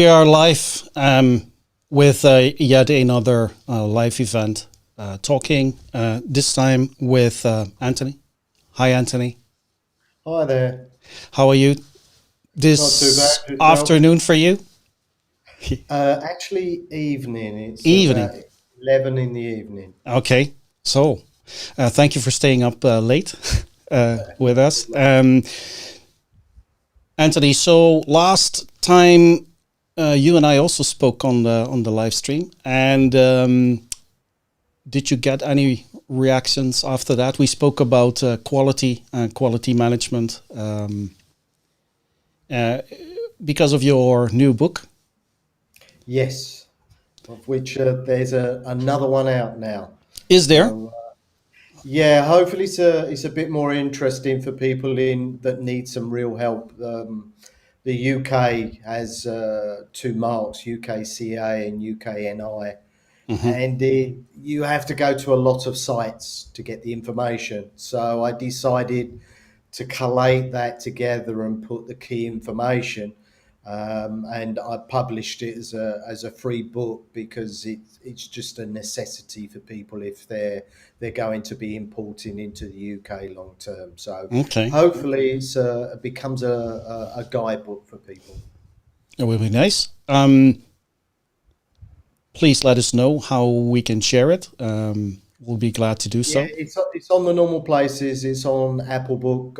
We are live with yet another live event, talking this time with Anthony. Hi, Anthony. Hi there. How are you Not too bad this yourself. afternoon for you? Actually, evening. It's Evening. about 11 in the evening. Okay. So, thank you for staying up late with No us. problem. Anthony, so last time you and I also spoke on the live stream, and did you get any reactions after that? We spoke about quality and quality management uh, because of your new book. Yes, of which there's another one out now. Is there? So yeah, hopefully it's a bit more interesting for people in that need some real help. The UK has two marks, UKCA and UKNI. Hmm. And you have to go to a lot of sites to get the information. So I decided to collate that together and put the key information. And I published it as a free book because it's just a necessity for people if they're going to be importing into the UK long term. So Okay, hopefully it becomes a guidebook for people. it would be nice. Please let us know how we can share it. We'll be glad to do Yeah, so. it's on the normal places. It's on Apple Book,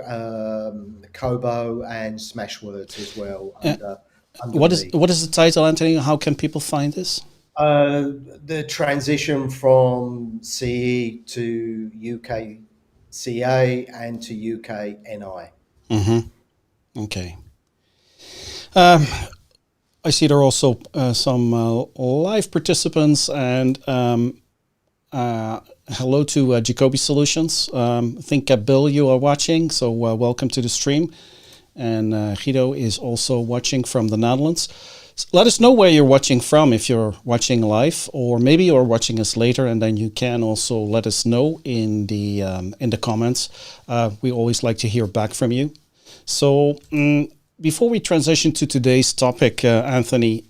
Kobo, and Smashwords as well Uh, under me. what is the title, Anthony? How can people find this? The transition from CE to UKCA and to UKNI. Hmm. Okay. Um, I see there are also some live participants, and hello to Jacoby Solutions. I think Bill, you are watching, so welcome to the stream. And Guido is also watching from the Netherlands. Let us know where you're watching from, if you're watching live, or maybe you're watching us later, and then you can also let us know in the comments. We always like to hear back from you. So before we transition to today's topic, Anthony,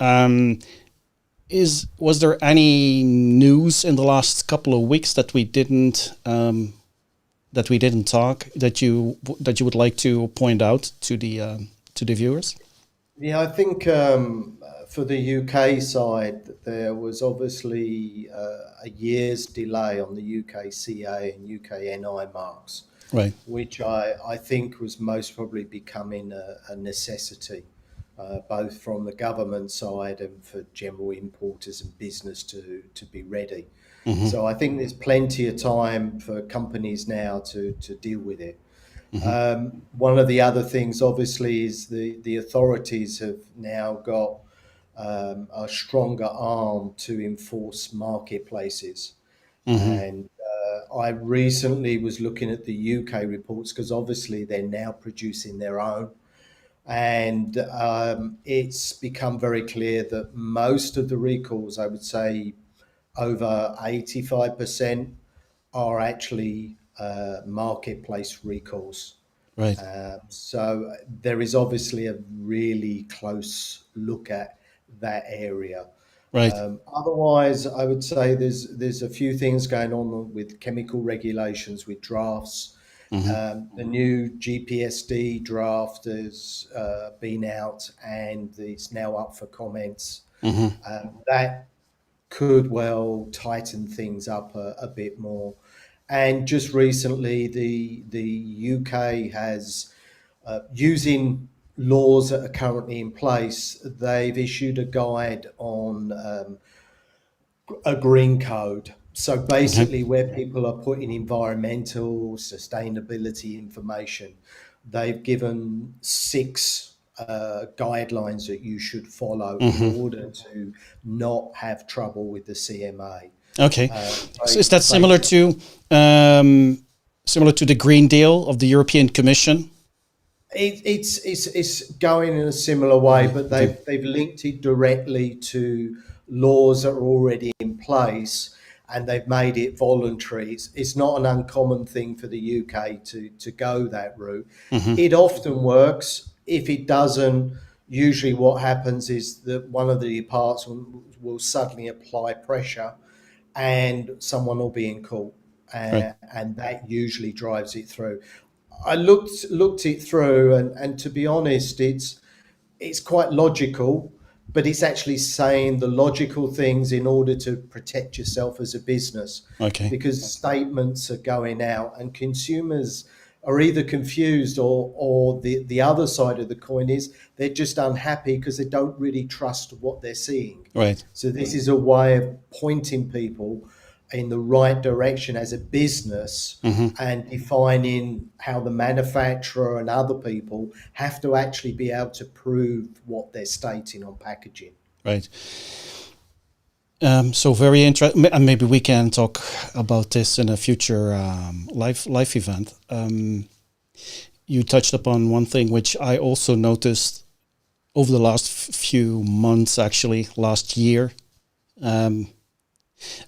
was there any news in the last couple of weeks that we didn't talk that you would like to point out to the viewers? Yeah, I think for the UK side, there was obviously a year's delay on the UKCA and UKNI marks, Right. which I think was most probably becoming a necessity, both from the government side and for general importers and business to be ready. Hmm. So I think there's plenty of time for companies now to deal with it. Hmm. One of the other things, obviously, is the authorities have now got a stronger arm to enforce marketplaces. Hmm. And I recently was looking at the UK reports because obviously they're now producing their own. And it's become very clear that most of the recalls, I would say over 85%, are actually marketplace recalls. Right. So there is obviously a really close look at that area. Right. Otherwise, I would say there's a few things going on with chemical regulations, with drafts. Hmm. The new GPSD draft has been out and it's now up for comments. Hmm. That could well tighten things up a bit more. And just recently, the UK has, using laws that are currently in place, they've issued a guide on a green code. So Okay. basically, where people are putting environmental sustainability information, they've given six guidelines that you should follow in Hmm. order to not have trouble with the CMA. Okay. Uh, So is that Basically, similar to the Green Deal of the European Commission? it's going in a similar way, but Okay. they've linked it directly to laws that are already in place, and they've made it voluntary. It's not an uncommon thing for the UK to go that route. Hmm. It often works. If it doesn't, usually what happens is that one of the parts will suddenly apply pressure and someone will be in court, Right. and that usually drives it through. I looked it through, and to be honest, it's quite logical, but it's actually saying the logical things in order to protect yourself as a business, Okay. because statements are going out and consumers are either confused, or the other side of the coin is they're just unhappy because they don't really trust what they're seeing. Right. So this is a way of pointing people in the right direction as a business, and defining how the manufacturer and other people have to actually be able to prove what they're stating on packaging. Right. So very interesting, and maybe we can talk about this in a future live event. You touched upon one thing which I also noticed over the last few months, actually last year.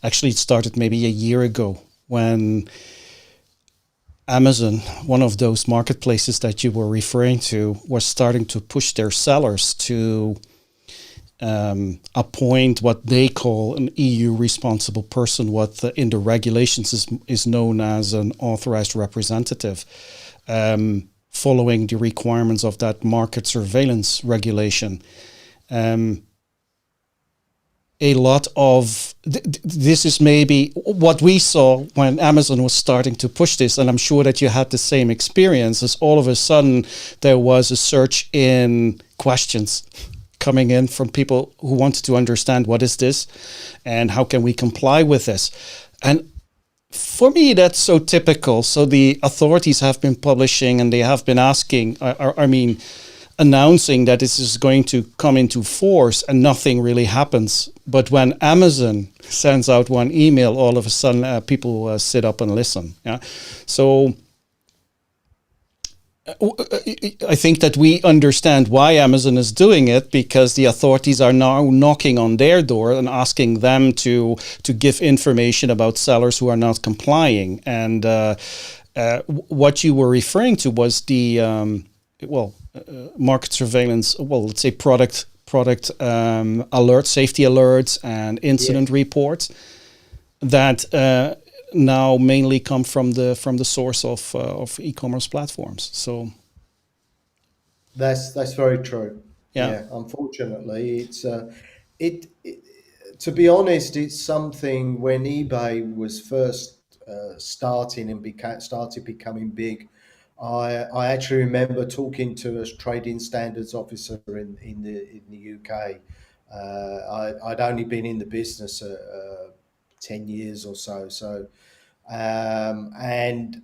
Actually, it started maybe a year ago when Amazon, one of those marketplaces that you were referring to, was starting to push their sellers to appoint what they call an EU responsible person, what in the regulations is known as an authorized representative, following the requirements of that market surveillance regulation. A lot of this is maybe what we saw when Amazon was starting to push this, and I'm sure that you had the same experience. As all of a sudden there was a surge in questions coming in from people who wanted to understand what is this and how can we comply with this. And for me, that's so typical. So the authorities have been publishing and they have been asking, announcing that this is going to come into force, and nothing really happens. But when Amazon sends out one email, all of a sudden people sit up and listen. Yeah. So I think that we understand why Amazon is doing it, because the authorities are now knocking on their door and asking them to give information about sellers who are not complying. And what you were referring to was the market surveillance. Well, let's say product alert, safety alerts, and incident reports that now mainly come from the source of e-commerce platforms. So that's very true. Yeah. Unfortunately, it's it to be honest, it's something when eBay was first starting and started becoming big. I actually remember talking to a trading standards officer in the UK. I'd only been in the business 10 years or so, and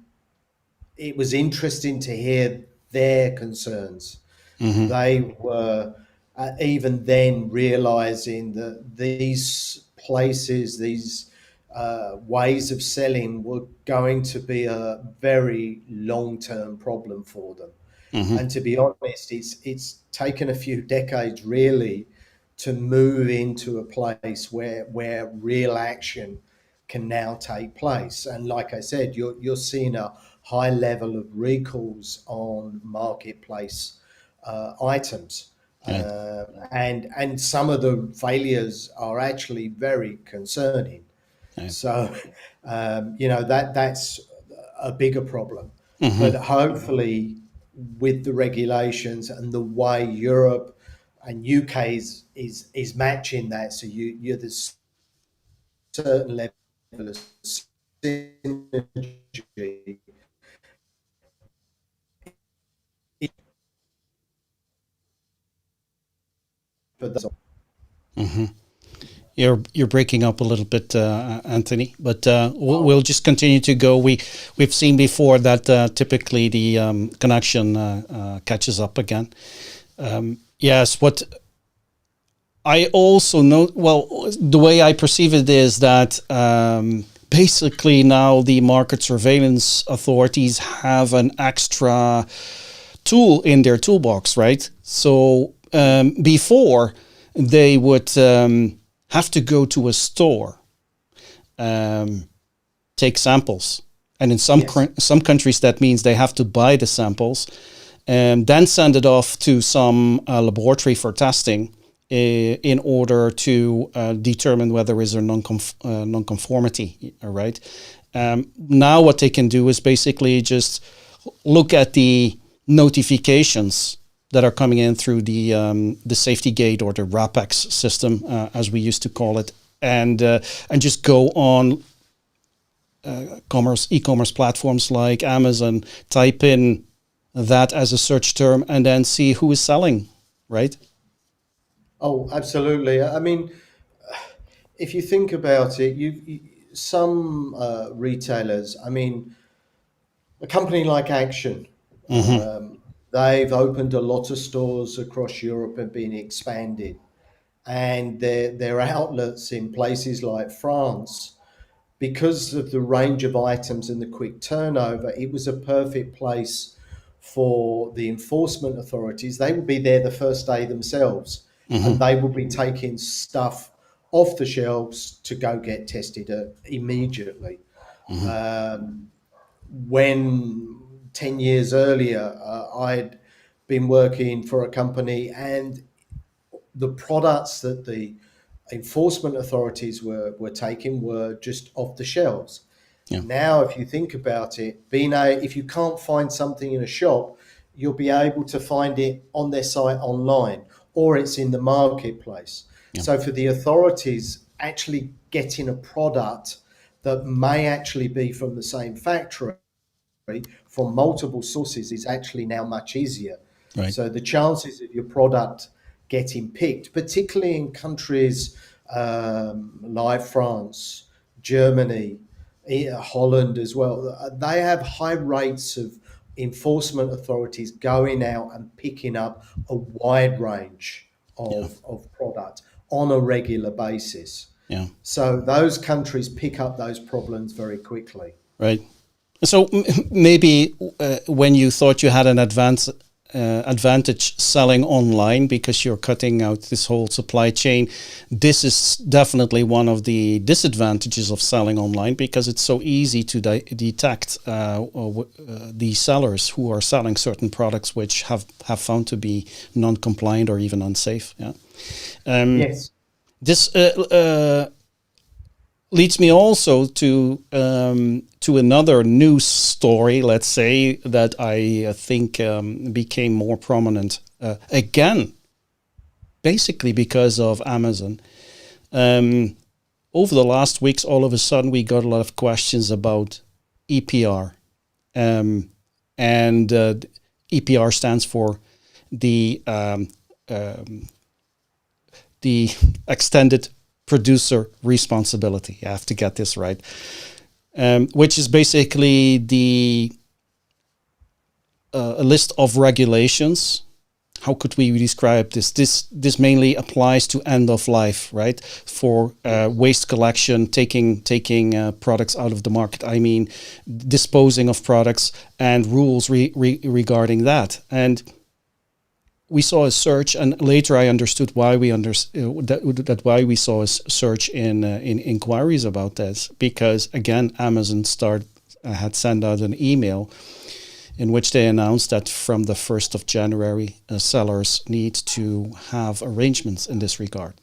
it was interesting to hear their concerns. They were even then realizing that these places, these ways of selling were going to be a very long-term problem for them. And to be honest, it's taken a few decades really to move into a place where real action can now take place. And like I said, you're seeing a high level of recalls on marketplace items. And some of the failures are actually very concerning. So, that's a bigger problem. But hopefully, with the regulations and the way Europe and UK is matching that, so there's certain level of synergy. You're breaking up a little bit, Anthony, but we'll just continue to go. We've seen before that typically the connection catches up again. Yes, what I also know, well, the way I perceive it is that basically now the market surveillance authorities have an extra tool in their toolbox, right? So before they would have to go to a store, take samples. And in some countries, that means they have to buy the samples and then send it off to some laboratory for testing in order to determine whether there is a non-conformity, right? Now what they can do is basically just look at the notifications that are coming in through the safety gate or the RAPEX system, as we used to call it, and just go on e-commerce platforms like Amazon, type in that as a search term, and then see who is selling, right? Oh, absolutely. I mean, if you think about it, some retailers, I mean, a company like Action, they've opened a lot of stores across Europe and been expanded. And their outlets in places like France, because of the range of items and the quick turnover, it was a perfect place for the enforcement authorities. They would be there the first day themselves, and they would be taking stuff off the shelves to go get tested immediately. When 10 years earlier, I'd been working for a company, and the products that the enforcement authorities were taking were just off the shelves. Yeah. Now, if you think about it, if you can't find something in a shop, you'll be able to find it on their site online, or it's in the marketplace. Yeah. So for the authorities, actually getting a product that may actually be from the same factory from multiple sources is actually now much easier. Right. So the chances of your product getting picked, particularly in countries like France, Germany, Holland as well, they have high rates of enforcement authorities going out and picking up a wide range of product on a regular basis. Yeah. So those countries pick up those problems very quickly. Right. So maybe when you thought you had an advantage selling online because you're cutting out this whole supply chain, this is definitely one of the disadvantages of selling online, because it's so easy to detect the sellers who are selling certain products which have found to be non-compliant or even unsafe. Yeah. Yes. This leads me also to another news story, let's say, that I think became more prominent again, basically because of Amazon. Over the last weeks, all of a sudden, we got a lot of questions about EPR, and EPR stands for the extended producer responsibility. I have to get this right. Which is basically a list of regulations. How could we describe this? This mainly applies to end of life, right? For waste collection, taking products out of the market. I mean, disposing of products and rules regarding that. And we saw a surge, and later I understood why we why we saw a surge in inquiries about this, because again Amazon had sent out an email in which they announced that from the 1st of January, sellers need to have arrangements in this regard.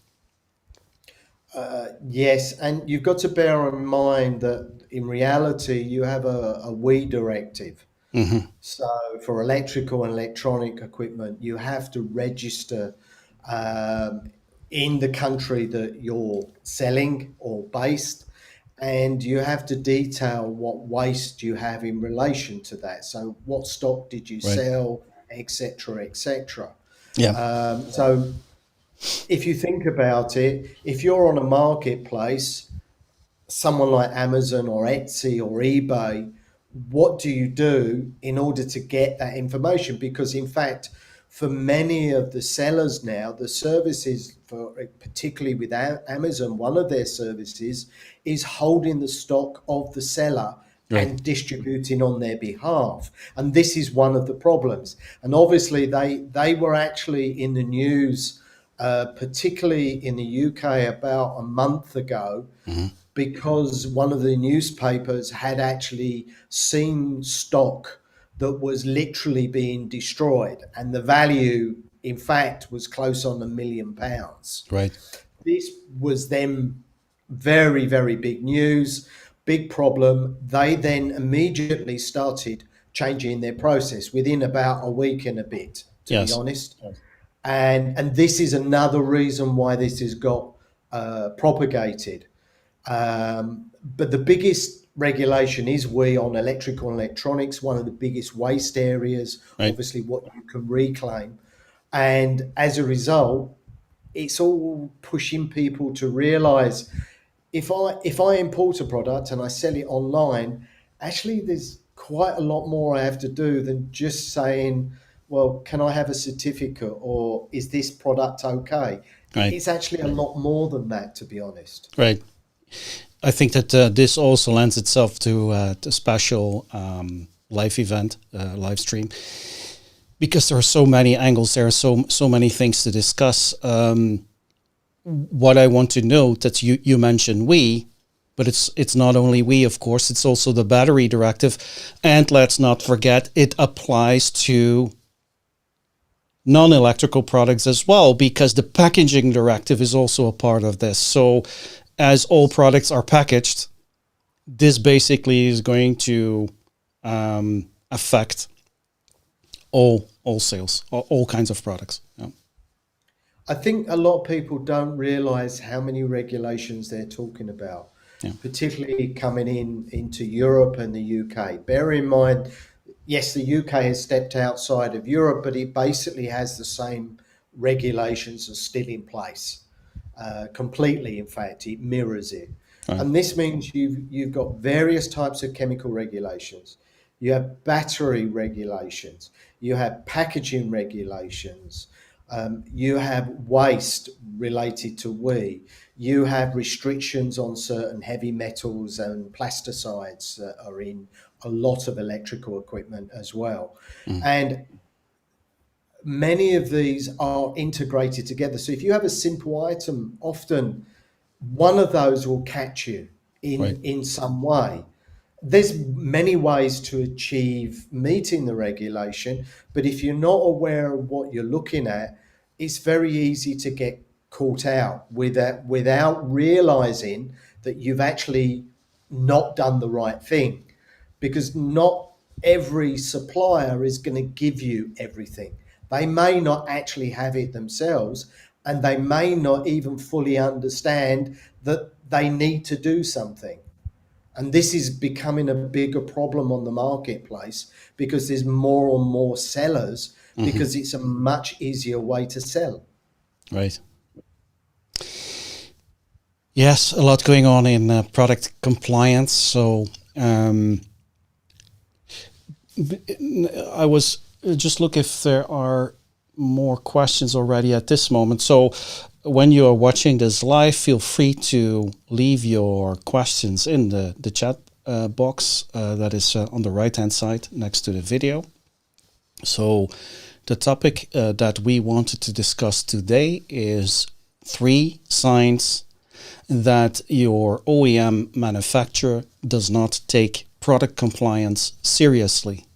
Yes, and you've got to bear in mind that in reality you have a WE directive. Mm-hmm. So for electrical and electronic equipment, you have to register in the country that you're selling or based, and you have to detail what waste you have in relation to that. So what stock did you sell, etc., etc. Yeah. So if you think about it, if you're on a marketplace, someone like Amazon or Etsy or eBay, what do you do in order to get that information? Because in fact, for many of the sellers now, the services, particularly with Amazon, one of their services is holding the stock of the seller and distributing on their behalf. And this is one of the problems. And obviously they were actually in the news, particularly in the UK about a month ago, because one of the newspapers had actually seen stock that was literally being destroyed, and the value, in fact, was close on £1 million. Right. This was then very, very big news, big problem. They then immediately started changing their process within about a week and a bit, to be Yes. honest. And this is another reason why this has got propagated. But the biggest regulation is on electrical and electronics, one of the biggest waste areas, Right. obviously what you can reclaim. And as a result, it's all pushing people to realize if I import a product and I sell it online, actually there's quite a lot more I have to do than just saying, well, can I have a certificate, or is this product okay? Right. It's actually a lot more than that, to be honest. Right. I think that this also lends itself to a special live event, live stream, because there are so many angles. There are so many things to discuss. What I want to note that you mentioned we, but it's not only we, of course. It's also the battery directive, and let's not forget it applies to non-electrical products as well, because the packaging directive is also a part of this. So as all products are packaged, this basically is going to affect all sales, all kinds of products. Yeah. I think a lot of people don't realize how many regulations they're talking about, particularly coming into Europe and the UK. Bear in mind, yes, the UK has stepped outside of Europe, but it basically has the same regulations are still in place. Completely, in fact, it mirrors it. Right. And this means you've got various types of chemical regulations. You have battery regulations. You have packaging regulations. You have waste related to WEEE. You have restrictions on certain heavy metals and plasticides that are in a lot of electrical equipment as well. And many of these are integrated together. So if you have a simple item, often one of those will catch you in some way. There's many ways to achieve meeting the regulation, but if you're not aware of what you're looking at, it's very easy to get caught out without realizing that you've actually not done the right thing, because not every supplier is going to give you everything. They may not actually have it themselves, and they may not even fully understand that they need to do something. And this is becoming a bigger problem on the marketplace because there's more and more sellers, because it's a much easier way to sell. Right. Yes, a lot going on in product compliance. So I was just look if there are more questions already at this moment. So when you are watching this live, feel free to leave your questions in the chat box that is on the right-hand side next to the video. So the topic that we wanted to discuss today is 3 signs that your OEM manufacturer does not take product compliance seriously.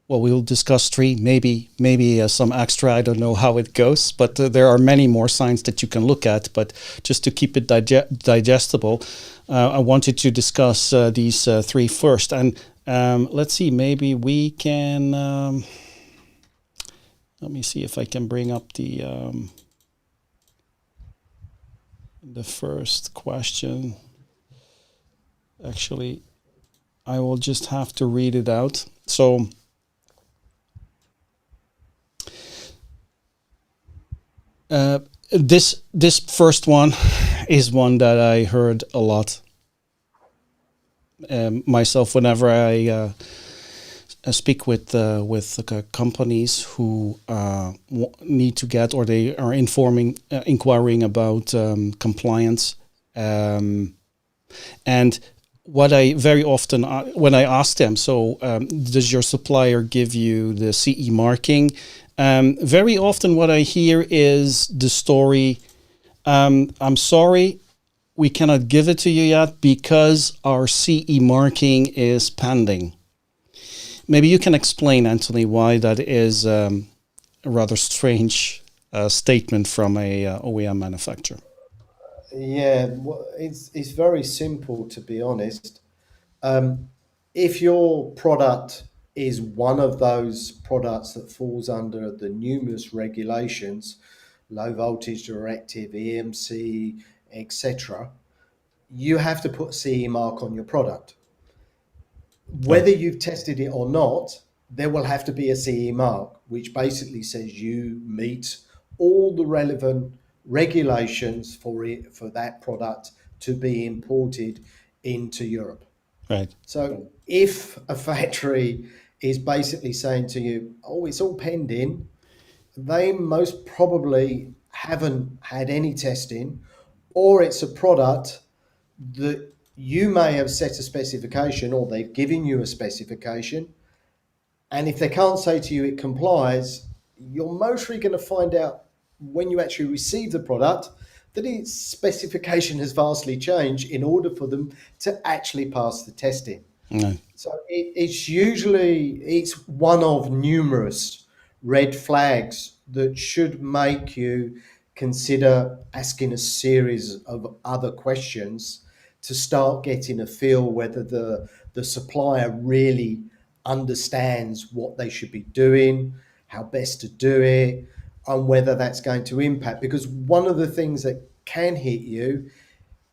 Well, we'll discuss 3, maybe some extra. I don't know how it goes, but there are many more signs that you can look at. But just to keep it digestible, I wanted to discuss these 3 first. And let's see, maybe we can. Let me see if I can bring up the first question. Actually, I will just have to read it out. So. This first one is one that I heard a lot myself whenever I speak with companies who need to get, or they are inquiring about compliance, and what I very often when I ask them, so does your supplier give you the CE marking? Very often what I hear is the story, I'm sorry, we cannot give it to you yet because our CE marking is pending. Maybe you can explain, Anthony, why that is a rather strange statement from a OEM manufacturer. Yeah, well, it's very simple, to be honest. If your product is one of those products that falls under the numerous regulations, low voltage directive, EMC, etc., you have to put CE mark on your product. Whether Right. you've tested it or not, there will have to be a CE mark, which basically says you meet all the relevant regulations for that product to be imported into Europe. Right. So if a factory is basically saying to you, oh, it's all pending, they most probably haven't had any testing, or it's a product that you may have set a specification or they've given you a specification. And if they can't say to you it complies, you're mostly going to find out when you actually receive the product that its specification has vastly changed in order for them to actually pass the testing. No. So it's one of numerous red flags that should make you consider asking a series of other questions to start getting a feel whether the supplier really understands what they should be doing, how best to do it, and whether that's going to impact. Because one of the things that can hit you,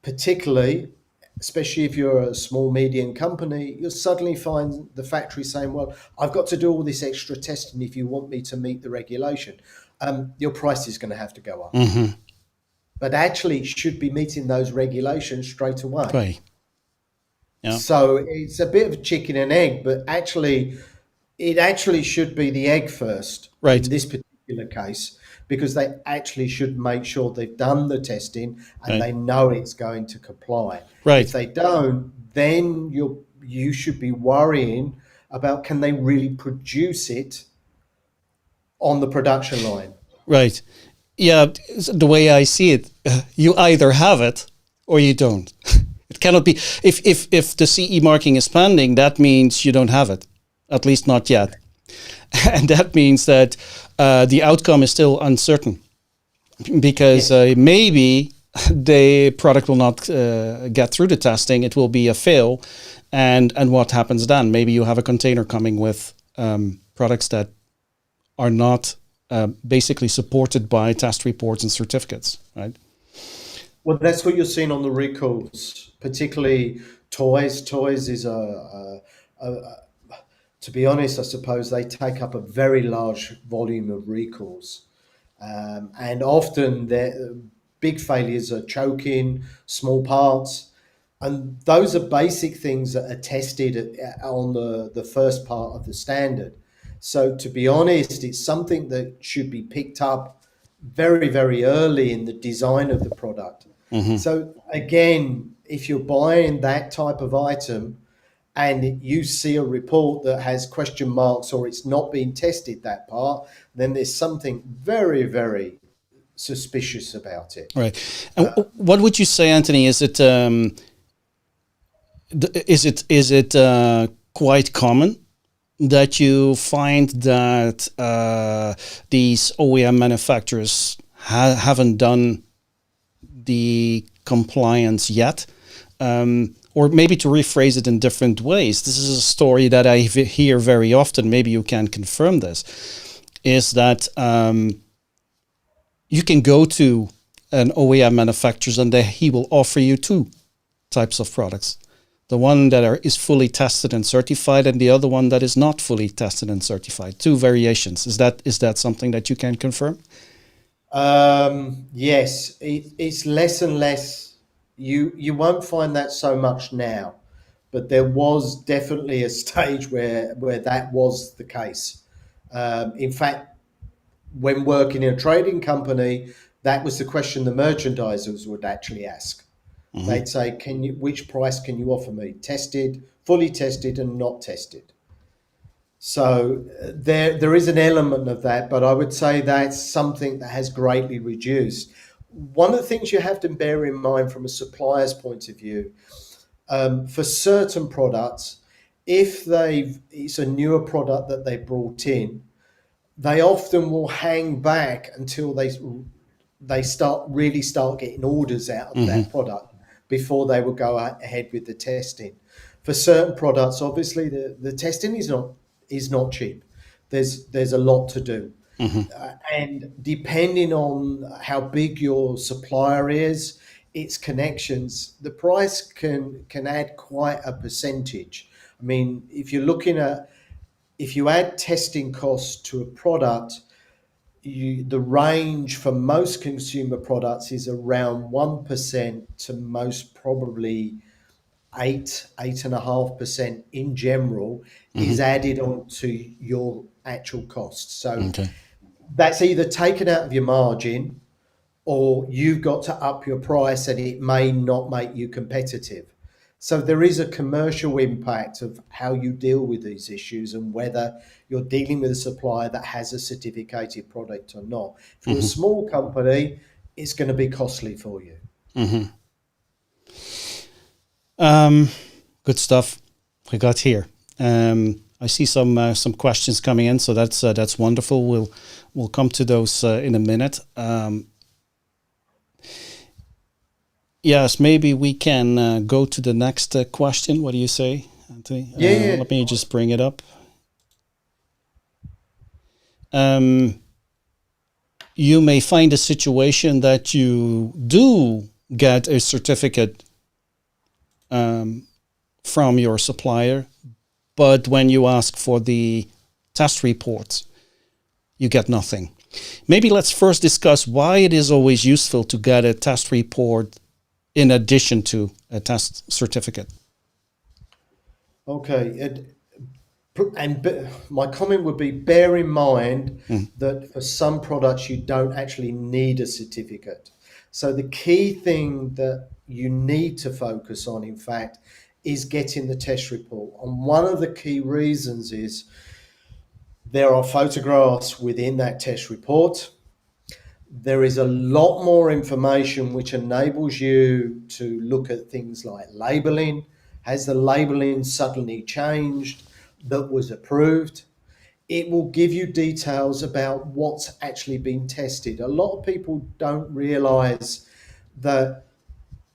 particularly especially if you're a small medium company, you'll suddenly find the factory saying, well, I've got to do all this extra testing if you want me to meet the regulation. Your price is going to have to go up. Mm-hmm. But actually it should be meeting those regulations straight away. Right. Yeah. So it's a bit of a chicken and egg, but it actually should be the egg first Right. in this particular case, because they actually should make sure they've done the testing and Right. they know it's going to comply. Right. If they don't, then you should be worrying about, can they really produce it on the production line? Right. Yeah, the way I see it, you either have it or you don't. It cannot be. If the CE marking is pending, that means you don't have it, at least not yet, and that means that the outcome is still uncertain, because maybe the product will not get through the testing. It will be a fail, and what happens then? Maybe you have a container coming with products that are not basically supported by test reports and certificates, right? Well, that's what you're seeing on the recalls, particularly toys. Toys is to be honest, I suppose they take up a very large volume of recalls. And often their big failures are choking, small parts. And those are basic things that are tested on the first part of the standard. So to be honest, it's something that should be picked up very, very early in the design of the product. Mm-hmm. So again, if you're buying that type of item and you see a report that has question marks or it's not been tested, that part, then there's something very, very suspicious about it. Right. And what would you say, Anthony? Is it quite common that you find that these OEM manufacturers haven't done the compliance yet? Or maybe to rephrase it in different ways, this is a story that I hear very often, maybe you can confirm this, is that you can go to an OEM manufacturer and he will offer you two types of products. The one that is fully tested and certified, and the other one that is not fully tested and certified. Two variations. Is that something that you can confirm? Yes, it's less and less. You won't find that so much now, but there was definitely a stage where that was the case. In fact, when working in a trading company, that was the question the merchandisers would actually ask. Mm-hmm. They'd say, which price can you offer me? Tested, fully tested, and not tested. So there is an element of that, but I would say that's something that has greatly reduced. one of the things you have to bear in mind from a supplier's point of view, for certain products, if it's a newer product that they brought in, they often will hang back until they start getting orders out of that product before they will go ahead with the testing. For certain products, obviously, the testing is not cheap. There's a lot to do. And depending on how big your supplier is, its connections, the price can add quite a percentage. I mean, if you add testing costs to a product, the range for most consumer products is around 1% to most probably 8.5% in general is added onto your actual costs. So that's either taken out of your margin, or you've got to up your price and it may not make you competitive. So there is a commercial impact of how you deal with these issues and whether you're dealing with a supplier that has a certificated product or not. If you're a small company, it's going to be costly for you. Good stuff we got here. I see some questions coming in, so that's wonderful. We'll come to those in a minute. Yes, maybe we can go to the next question. What do you say, Anthony? Yeah. Let me just bring it up. You may find a situation that you do get a certificate from your supplier, but when you ask for the test reports, you get nothing. Maybe let's first discuss why it is always useful to get a test report in addition to a test certificate. Okay. My comment would be, bear in mind that for some products you don't actually need a certificate. So the key thing that you need to focus on, in fact, is getting the test report. And one of the key reasons is there are photographs within that test report. There is a lot more information which enables you to look at things like labeling. Has the labeling suddenly changed that was approved? It will give you details about what's actually been tested. A lot of people don't realize that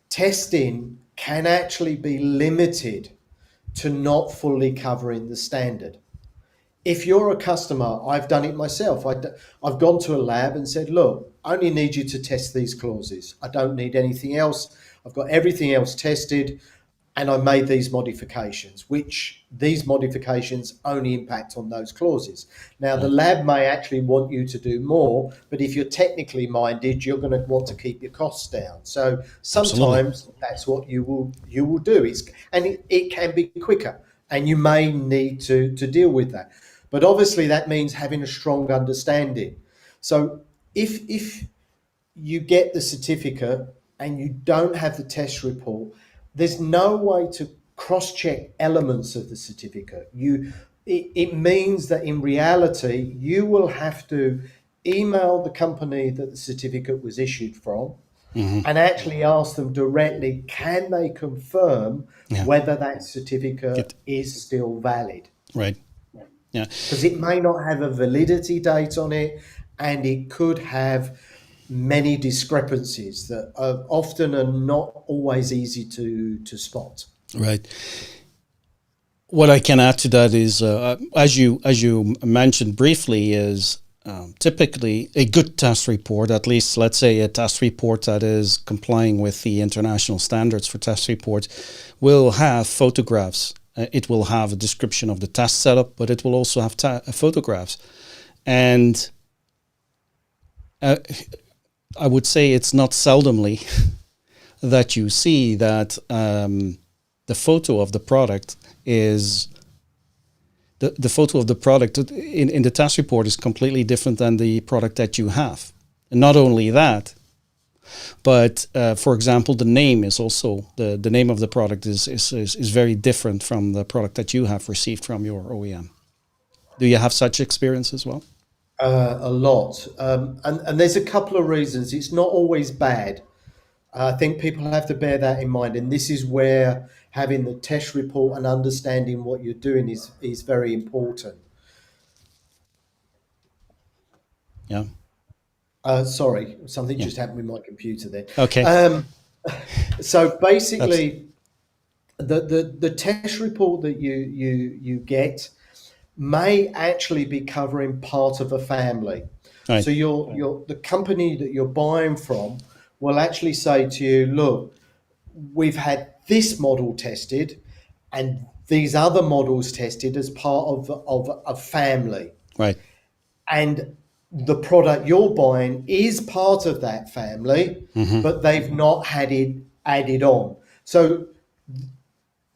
testing can actually be limited to not fully covering the standard. If you're a customer, I've done it myself. I've gone to a lab and said, look, I only need you to test these clauses. I don't need anything else. I've got everything else tested, and I made these modifications, which these modifications only impact on those clauses. Now, the lab may actually want you to do more, but if you're technically minded, you're going to want to keep your costs down. So sometimes that's what you will do. It can be quicker, and you may need to deal with that. But obviously that means having a strong understanding. So if you get the certificate and you don't have the test report, there's no way to cross-check elements of the certificate. It means that in reality, you will have to email the company that the certificate was issued from and actually ask them directly, can they confirm whether that certificate is still valid? Right. Yeah. Because it may not have a validity date on it, and it could have many discrepancies that often are not always easy to spot. Right. What I can add to that is, as you mentioned briefly, is typically a good test report, at least let's say a test report that is complying with the international standards for test reports, will have photographs. It will have a description of the test setup, but it will also have photographs. And I would say it's not seldomly that you see that the photo of the product is the photo of the product in the test report is completely different than the product that you have. And not only that, but for example, the name is also the name of the product is very different from the product that you have received from your OEM. Do you have such experience as well? A lot. And there's a couple of reasons. It's not always bad. I think people have to bear that in mind. And this is where having the test report and understanding what you're doing is very important. Yeah. Sorry, something Yeah. just happened with my computer there. Okay. So That's basically, the test report that you get may actually be covering part of a family. right. So your the company that you're buying from will actually say to you, look, we've had this model tested and these other models tested as part of a family. Right. And the product you're buying is part of that family, but they've not had it added on. So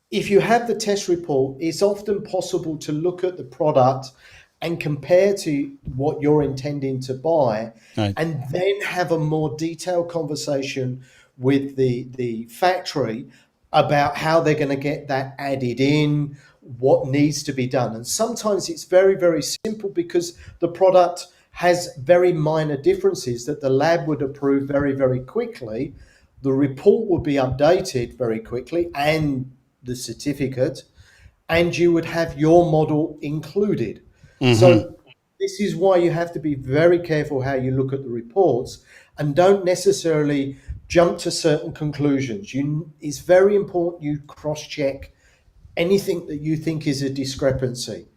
if you have the test report, it's often possible to look at the product and compare to what you're intending to buy, Right. and then have a more detailed conversation with the factory about how they're going to get that added in, what needs to be done. And sometimes it's very, very simple because the product has very minor differences that the lab would approve very, very quickly. The report would be updated very quickly and the certificate, and you would have your model included. So this is why you have to be very careful how you look at the reports and don't necessarily jump to certain conclusions. It's very important you cross-check anything that you think is a discrepancy,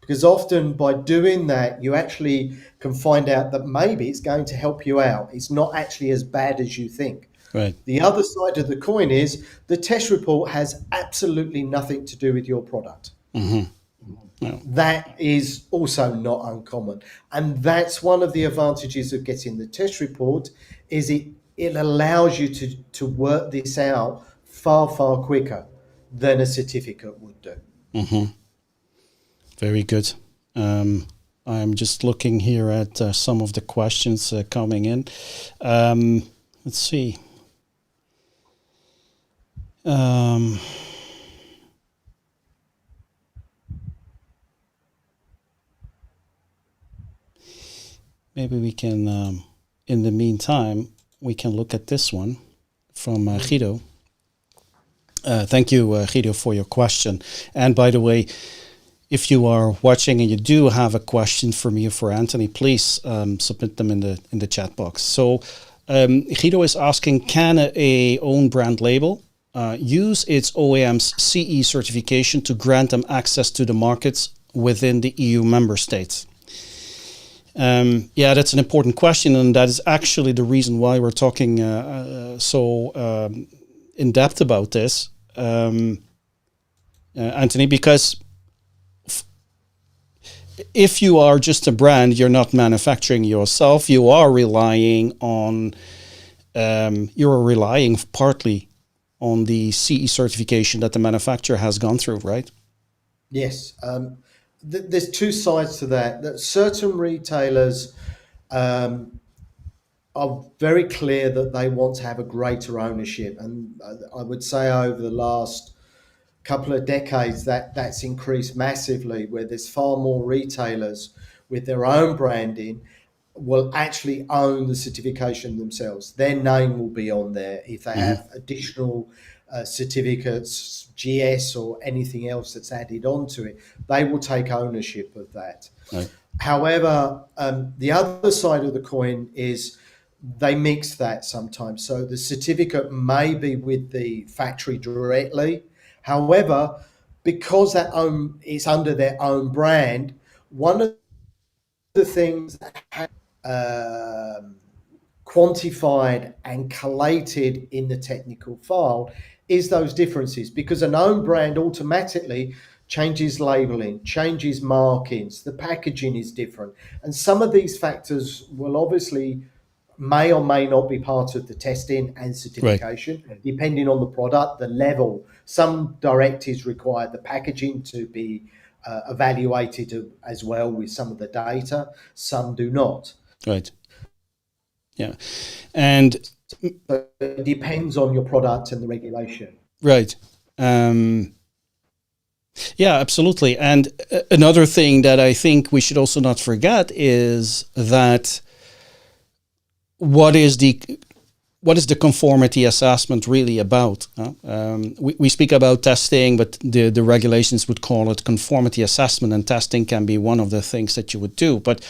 because often by doing that you actually can find out that maybe it's going to help you out. It's not actually as bad as you think. Right. The other side of the coin is the test report has absolutely nothing to do with your product. No. That is also not uncommon, and that's one of the advantages of getting the test report. Is it allows you to work this out far quicker than a certificate would do. Very good. I'm just looking here at some of the questions coming in. Let's see. Maybe we can, in the meantime, we can look at this one from Guido. Thank you, Guido, for your question. And by the way, if you are watching and you do have a question for me or for Anthony, please submit them in the chat box. So Guido is asking, can a own brand label use its OEM's CE certification to grant them access to the markets within the EU member states? Yeah, that's an important question, and that is actually the reason why we're talking so in depth about this, Anthony, because if you are just a brand, you're not manufacturing yourself, you are relying on, you're relying partly on the CE certification that the manufacturer has gone through, right? Yes. There's two sides to that. That certain retailers are very clear that they want to have a greater ownership, and I would say over the last couple of decades that's increased massively, where there's far more retailers with their own branding will actually own the certification themselves. Their name will be on there. If they have additional certificates, GS or anything else that's added onto it, they will take ownership of that. Right. However, the other side of the coin is they mix that sometimes. So the certificate may be with the factory directly. However, because it's under their own brand, one of the things that quantified and collated in the technical file is those differences, because an own brand automatically changes labeling, changes markings, the packaging is different, and some of these factors will obviously may or may not be part of the testing and certification, right, depending on the product, the level. Some directives require the packaging to be evaluated as well with some of the data, some do not. Right. Yeah. And so it depends on your product and the regulation. Right. Yeah, absolutely. And another thing that I think we should also not forget is that what is the conformity assessment really about? We speak about testing, but the regulations would call it conformity assessment, and testing can be one of the things that you would do. But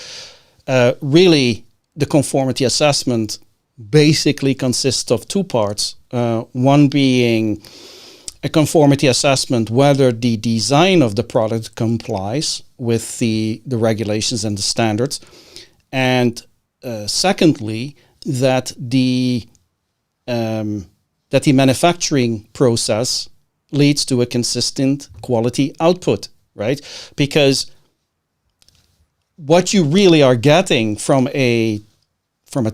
really, the conformity assessment basically consists of two parts. One being a conformity assessment, whether the design of the product complies with the regulations and the standards. And secondly, that the manufacturing process leads to a consistent quality output, right? Because what you really are getting from a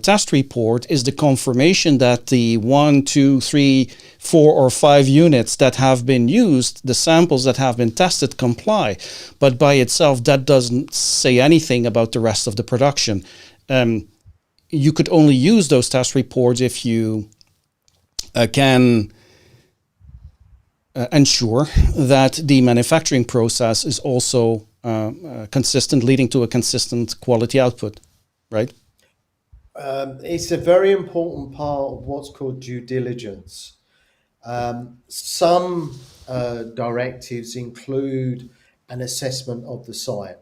test report is the confirmation that the 1, 2, 3, 4, or 5 units that have been used, the samples that have been tested, comply. But by itself, that doesn't say anything about the rest of the production. You could only use those test reports if you can ensure that the manufacturing process is also consistent, leading to a consistent quality output, right? It's a very important part of what's called due diligence. Some directives include an assessment of the site.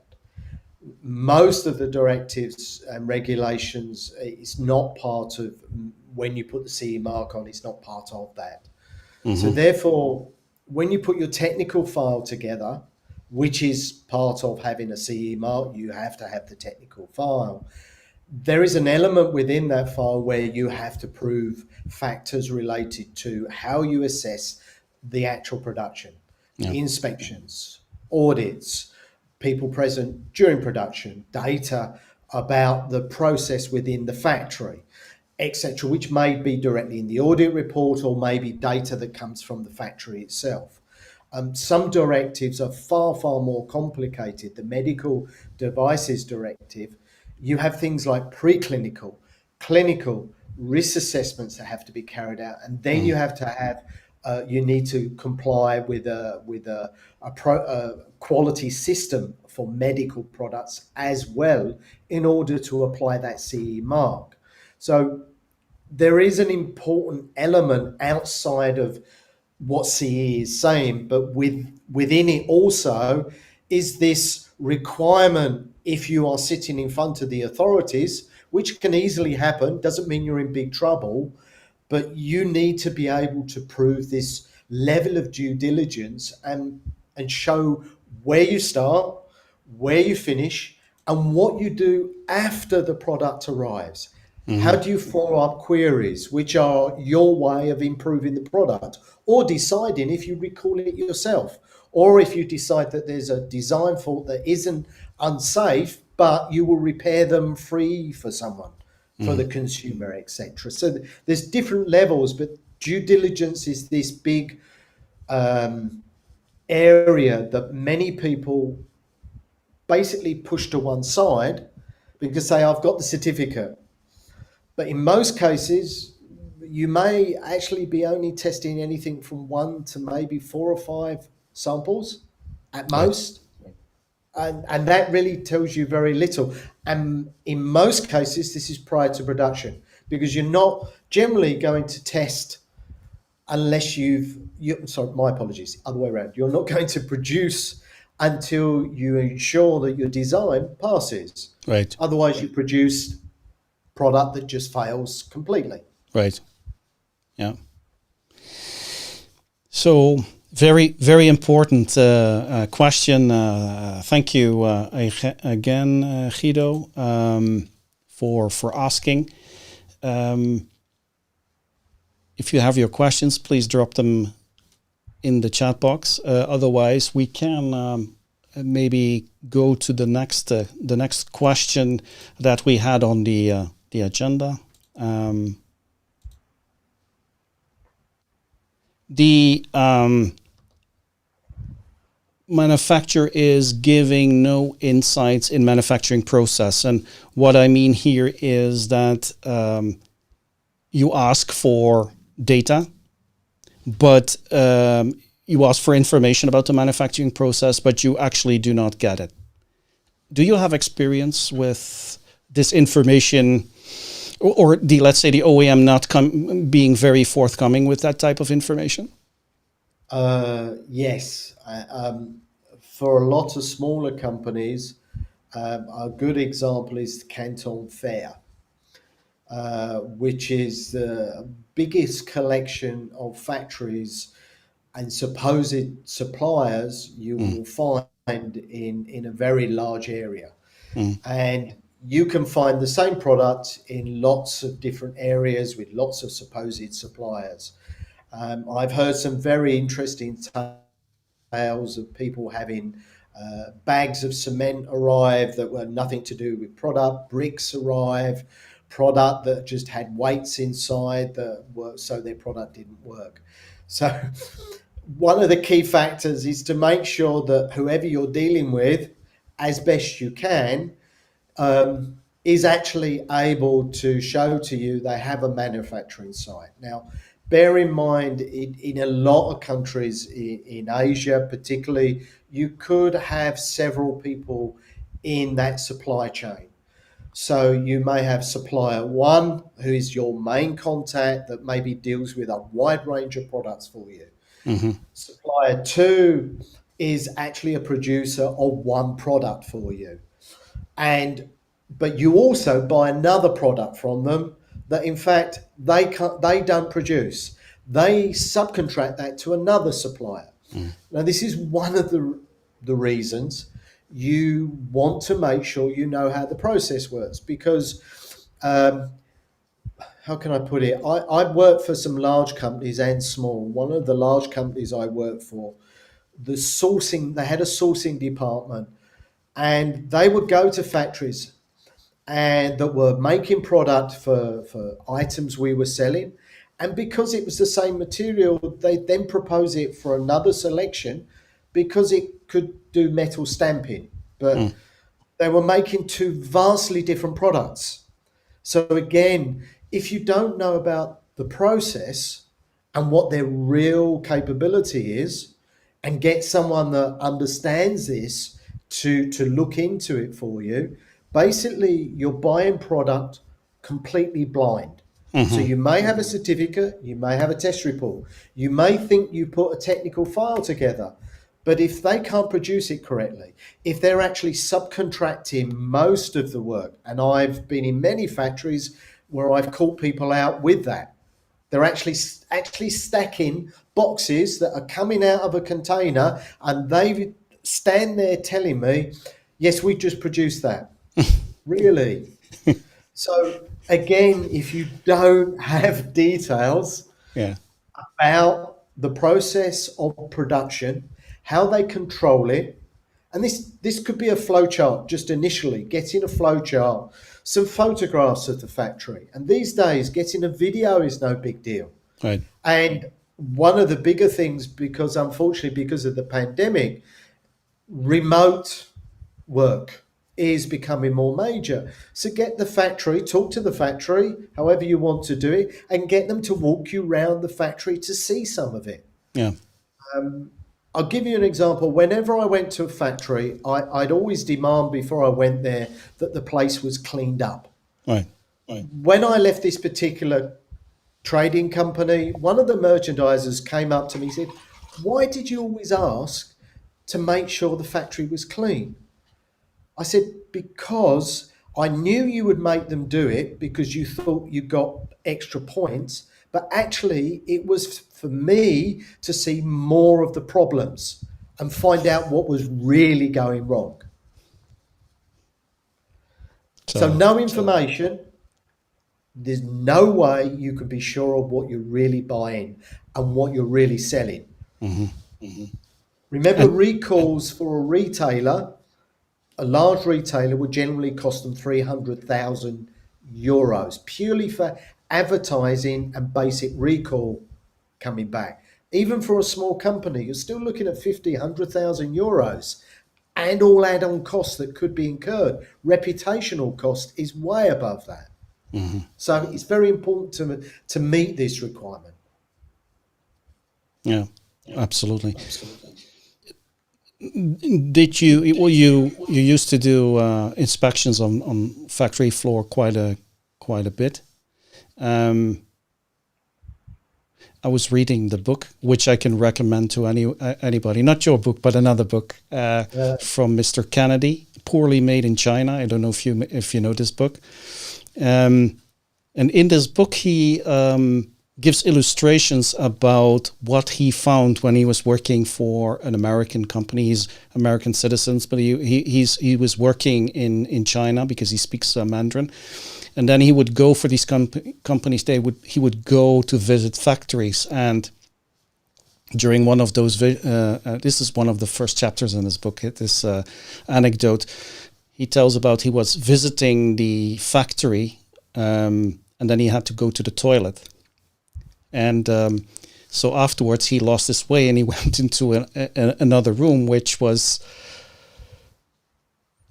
Most of the directives and regulations, it's not part of, when you put the CE mark on, it's not part of that. Mm-hmm. So therefore, when you put your technical file together, which is part of having a CE mark, you have to have the technical file. There is an element within that file where you have to prove factors related to how you assess the actual production, inspections, audits, people present during production, data about the process within the factory, etc., which may be directly in the audit report or maybe data that comes from the factory itself. Some directives are far, far more complicated. The medical devices directive, you have things like preclinical, clinical risk assessments that have to be carried out, and then you have to have you need to comply with a quality system for medical products as well in order to apply that CE mark. So there is an important element outside of what CE is saying, but within it also is this requirement. If you are sitting in front of the authorities, which can easily happen, doesn't mean you're in big trouble, but you need to be able to prove this level of due diligence and show where you start, where you finish, and what you do after the product arrives. Mm-hmm. How do you follow up queries, which are your way of improving the product, or deciding if you recall it yourself, or if you decide that there's a design fault that isn't unsafe, but you will repair them free for someone, for the consumer, etc. So there's different levels, but due diligence is this big area that many people basically push to one side because say, I've got the certificate. But in most cases, you may actually be only testing anything from 1 to maybe 4 or 5 samples at most. And that really tells you very little. And in most cases, this is prior to production because you're not generally going to test unless sorry, my apologies, other way around. You're not going to produce until you ensure that your design passes. Right. Otherwise, you produce product that just fails completely. Right. Yeah. So very, very important question. Thank you again, Guido, for asking. If you have your questions, please drop them in the chat box. Otherwise, we can maybe go to the next question that we had on the agenda. The manufacturer is giving no insights in manufacturing process, and what I mean here is that you ask for data, but you ask for information about the manufacturing process, but you actually do not get it. Do you have experience with this information, or the, let's say, the OEM not being very forthcoming with that type of information? Yes. For a lot of smaller companies, a good example is Canton Fair, which is the biggest collection of factories and supposed suppliers you will find in a very large area. And you can find the same product in lots of different areas with lots of supposed suppliers. I've heard some very interesting tales of people having bags of cement arrive that were nothing to do with product, bricks arrive, product that just had weights inside that were, so their product didn't work. So one of the key factors is to make sure that whoever you're dealing with, as best you can, is actually able to show to you they have a manufacturing site. Now, bear in mind, in a lot of countries in Asia, particularly, you could have several people in that supply chain. So you may have supplier one, who is your main contact that maybe deals with a wide range of products for you. Supplier two is actually a producer of one product for you. But you also buy another product from them that in fact they don't produce. They subcontract that to another supplier. Now this is one of the reasons you want to make sure you know how the process works, because how can I put it? I work for some large companies and small. One of the large companies I work for, they had a sourcing department, and they would go to factories and that were making product for items we were selling. And because it was the same material, they then propose it for another selection because it could do metal stamping. But they were making two vastly different products. So again, if you don't know about the process and what their real capability is, and get someone that understands this to look into it for you, basically you're buying product completely blind. So you may have a certificate, you may have a test report, you may think you put a technical file together, but if they can't produce it correctly, if they're actually subcontracting most of the work, and I've been in many factories where I've caught people out with that, they're actually stacking boxes that are coming out of a container, and they stand there telling me, yes, we just produced that. Really? So again, if you don't have details about the process of production, how they control it, and this could be a flow chart, just initially getting a flow chart, some photographs of the factory. And these days, getting a video is no big deal. Right. And one of the bigger things, because unfortunately, because of the pandemic, remote work is becoming more major. So get the factory, talk to the factory, however you want to do it, and get them to walk you around the factory to see some of it. Yeah. I'll give you an example. Whenever I went to a factory, I'd always demand before I went there that the place was cleaned up. Right. When I left this particular trading company, one of the merchandisers came up to me and said, "Why did you always ask to make sure the factory was clean?" I said, "Because I knew you would make them do it because you thought you got extra points, but actually it was for me to see more of the problems and find out what was really going wrong." So no information, there's no way you can be sure of what you're really buying and what you're really selling. Remember, recalls for a retailer, a large retailer, would generally cost them 300,000 euros purely for advertising and basic recall coming back. Even for a small company, you're still looking at 50, 100,000 euros and all add-on costs that could be incurred. Reputational cost is way above that. So it's very important to meet this requirement. Yeah. Absolutely. Did you? Well, you used to do inspections on factory floor quite a bit. I was reading the book, which I can recommend to anybody. Not your book, but another book from Mr. Kennedy, Poorly Made in China. I don't know if you know this book. And in this book, he gives illustrations about what he found when he was working for an American company. He's American citizens, but he was working in China because he speaks Mandarin. And then he would go for these companies. He would go to visit factories, and during one of those, this is one of the first chapters in this book. This anecdote, he tells about he was visiting the factory, and then he had to go to the toilet, and so afterwards he lost his way and he went into another room, which was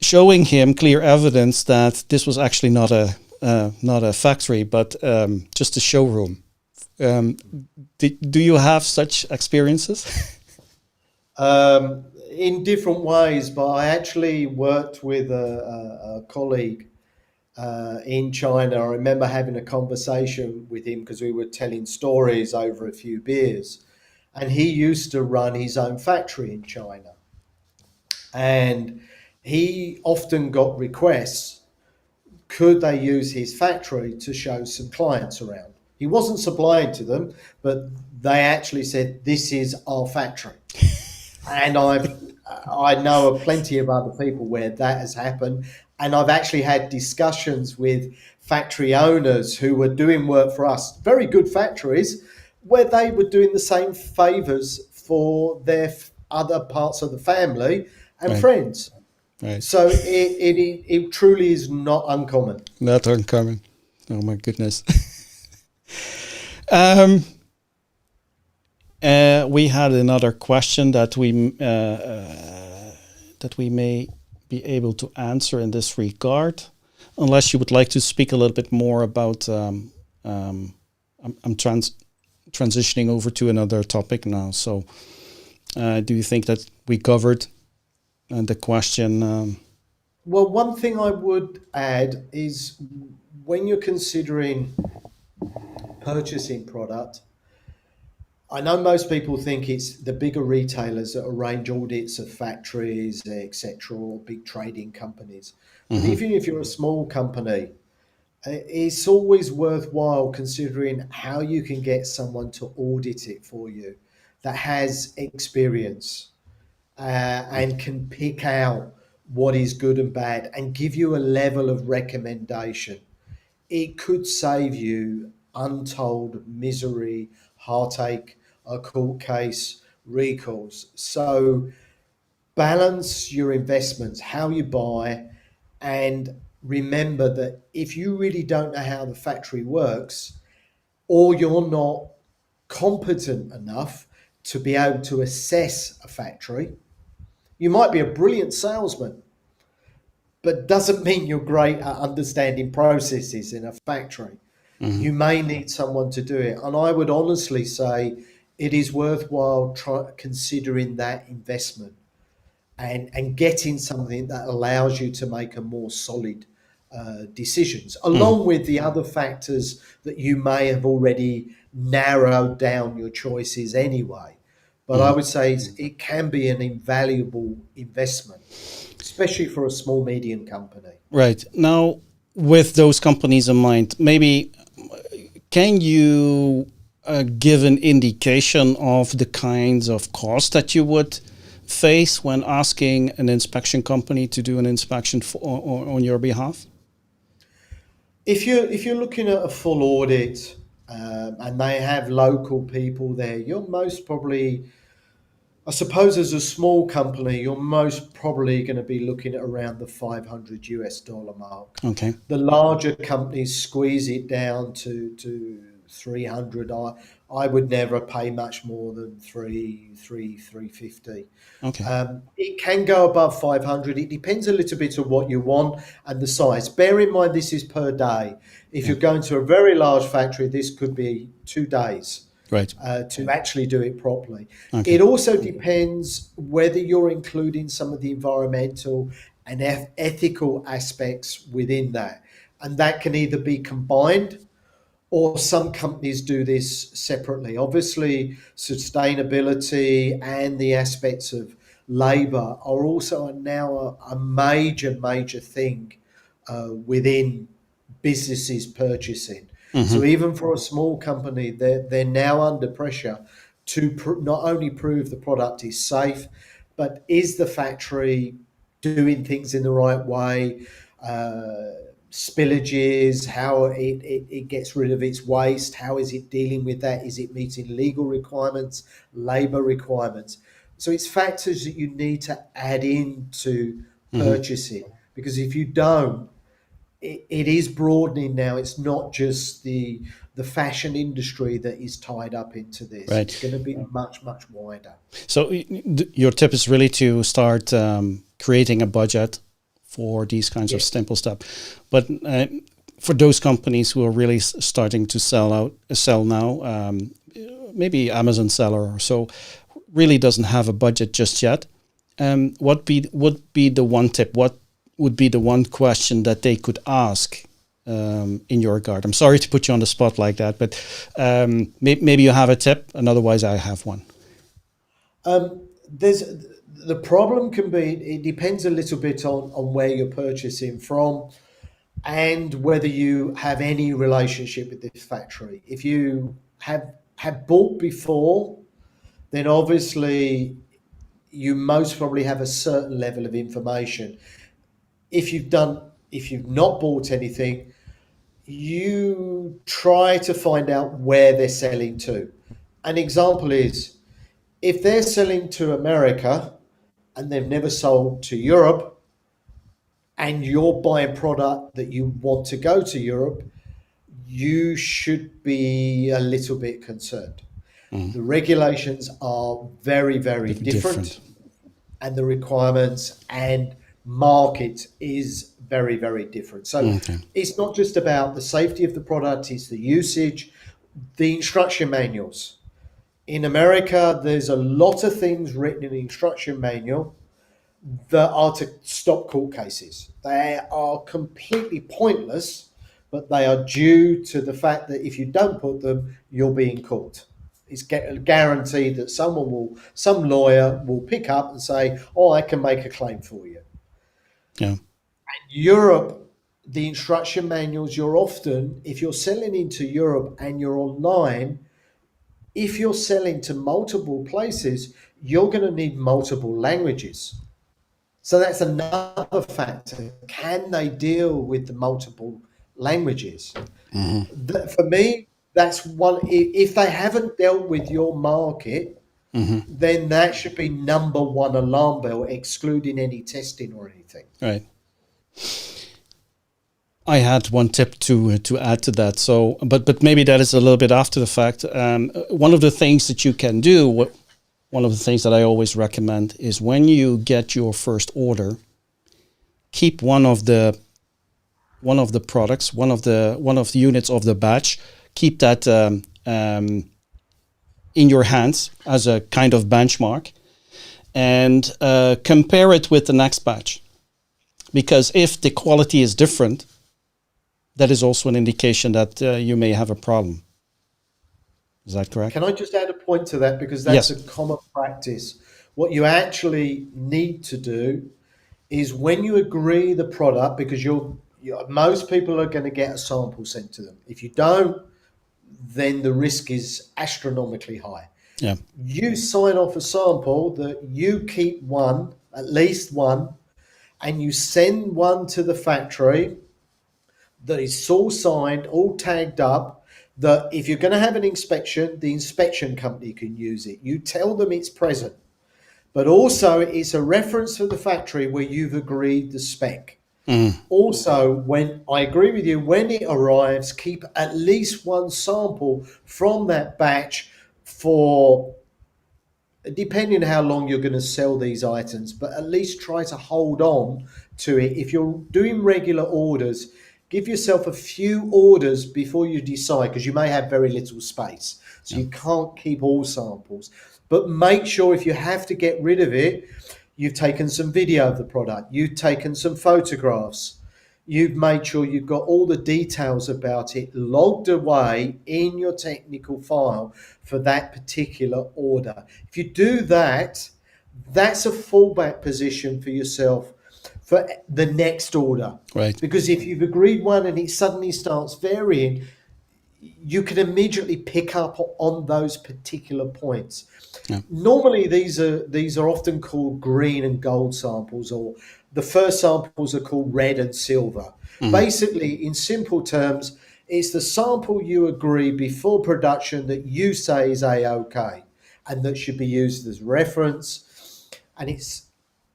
showing him clear evidence that this was actually not a factory, but just a showroom. Do you have such experiences? In different ways, but I actually worked with a colleague in China. I remember having a conversation with him because we were telling stories over a few beers, and he used to run his own factory in China, and he often got requests. Could they use his factory to show some clients around? He wasn't supplying to them, but they actually said, "This is our factory." And I know of plenty of other people where that has happened. And I've actually had discussions with factory owners who were doing work for us, very good factories, where they were doing the same favors for their other parts of the family and friends. Right. So it truly is not uncommon. Not uncommon. Oh my goodness. We had another question that we may be able to answer in this regard, unless you would like to speak a little bit more about. I'm transitioning over to another topic now. So, do you think that we covered the question? Well, one thing I would add is when you're considering purchasing product, I know most people think it's the bigger retailers that arrange audits of factories, etc., or big trading companies. But even if you're a small company, it's always worthwhile considering how you can get someone to audit it for you that has experience and can pick out what is good and bad and give you a level of recommendation. It could save you untold misery, heartache, a court case, recalls. So balance your investments, how you buy, and remember that if you really don't know how the factory works, or you're not competent enough to be able to assess a factory, you might be a brilliant salesman, but doesn't mean you're great at understanding processes in a factory. You may need someone to do it. And I would honestly say it is worthwhile considering that investment and getting something that allows you to make a more solid decisions, along with the other factors that you may have already narrowed down your choices anyway. But I would say it can be an invaluable investment, especially for a small, medium company. Right. Now, with those companies in mind, maybe can you give an indication of the kinds of costs that you would face when asking an inspection company to do an inspection on your behalf? If you're looking at a full audit and they have local people there, you're most probably, I suppose, as a small company, you're most probably going to be looking at around the $500 mark. Okay. The larger companies squeeze it down to 300. I would never pay much more than 350. Okay. It can go above 500. It depends a little bit on what you want and the size. Bear in mind, this is per day. If you're going to a very large factory, this could be 2 days. Right. to actually do it properly. Okay. It also depends whether you're including some of the environmental and ethical aspects within that. And that can either be combined, or some companies do this separately. Obviously, sustainability and the aspects of labour are also now a major thing within businesses purchasing. So even for a small company, they're now under pressure to not only prove the product is safe, but is the factory doing things in the right way? Spillages, how it gets rid of its waste, how is it dealing with that? Is it meeting legal requirements, labour requirements? So it's factors that you need to add into purchasing, because if you don't, it is broadening now. It's not just the fashion industry that is tied up into this. Right. It's going to be much wider. So your tip is really to start creating a budget for these kinds of simple stuff. But for those companies who are really starting to sell now, maybe Amazon seller or so, really doesn't have a budget just yet. What would be the one tip? What would be the one question that they could ask in your regard? I'm sorry to put you on the spot like that, but maybe you have a tip, and otherwise I have one. The problem can be, it depends a little bit on where you're purchasing from and whether you have any relationship with this factory. If you have bought before, then obviously you most probably have a certain level of information. If you've not bought anything, you try to find out where they're selling to. An example is, if they're selling to America and they've never sold to Europe, and you're buying product that you want to go to Europe, you should be a little bit concerned. The regulations are very different, and the requirements and market is very different. So it's not just about the safety of the product, it's the usage, the instruction manuals. In America, there's a lot of things written in the instruction manual that are to stop court cases. They are completely pointless, but they are due to the fact that if you don't put them, you'll be in court. It's guaranteed that some lawyer will pick up and say, "Oh, I can make a claim for you." Yeah. In Europe, the instruction manuals, if you're selling into Europe and you're online, if you're selling to multiple places, you're going to need multiple languages. So that's another factor. Can they deal with the multiple languages? For me, that's one. If they haven't dealt with your market, then that should be number one alarm bell, excluding any testing or anything. Right. I had one tip to add to that. So, but maybe that is a little bit after the fact. One of the things that you can do, one of the things that I always recommend, is when you get your first order, keep one of the products, one of the units of the batch, keep that in your hands as a kind of benchmark, and compare it with the next batch. Because if the quality is different, that is also an indication that you may have a problem. Is that correct? Can I just add a point to that? Because that's a common practice. What you actually need to do is, when you agree the product, because most people are going to get a sample sent to them. If you don't, then the risk is astronomically high. Yeah. You sign off a sample that you keep one, at least one, and you send one to the factory that is all signed, all tagged up, that if you're going to have an inspection, the inspection company can use it. You tell them it's present, but also it's a reference for the factory where you've agreed the spec. Also, when I agree with you, when it arrives, keep at least one sample from that batch for, depending on how long you're going to sell these items, but at least try to hold on to it. If you're doing regular orders, give yourself a few orders before you decide, because you may have very little space. So you can't keep all samples. But make sure if you have to get rid of it, you've taken some video of the product, you've taken some photographs, you've made sure you've got all the details about it logged away in your technical file for that particular order. If you do that, that's a fallback position for yourself for the next order. Right. Because if you've agreed one and it suddenly starts varying, you can immediately pick up on those particular points. Yeah. Normally, these are often called green and gold samples, or the first samples are called red and silver. Basically, in simple terms, it's the sample you agree before production that you say is A-OK and that should be used as reference. And it's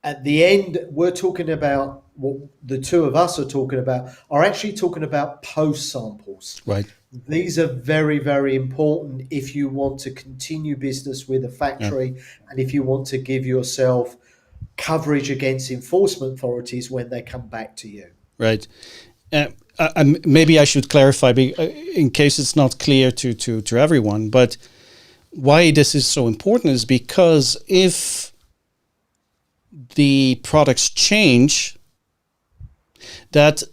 at the end, we're talking about what the two of us are talking about are actually talking about post samples. Right. These are very, very important if you want to continue business with a factory and if you want to give yourself coverage against enforcement authorities when they come back to you. Right. Maybe I should clarify in case it's not clear to everyone, but why this is so important is because if the products change, that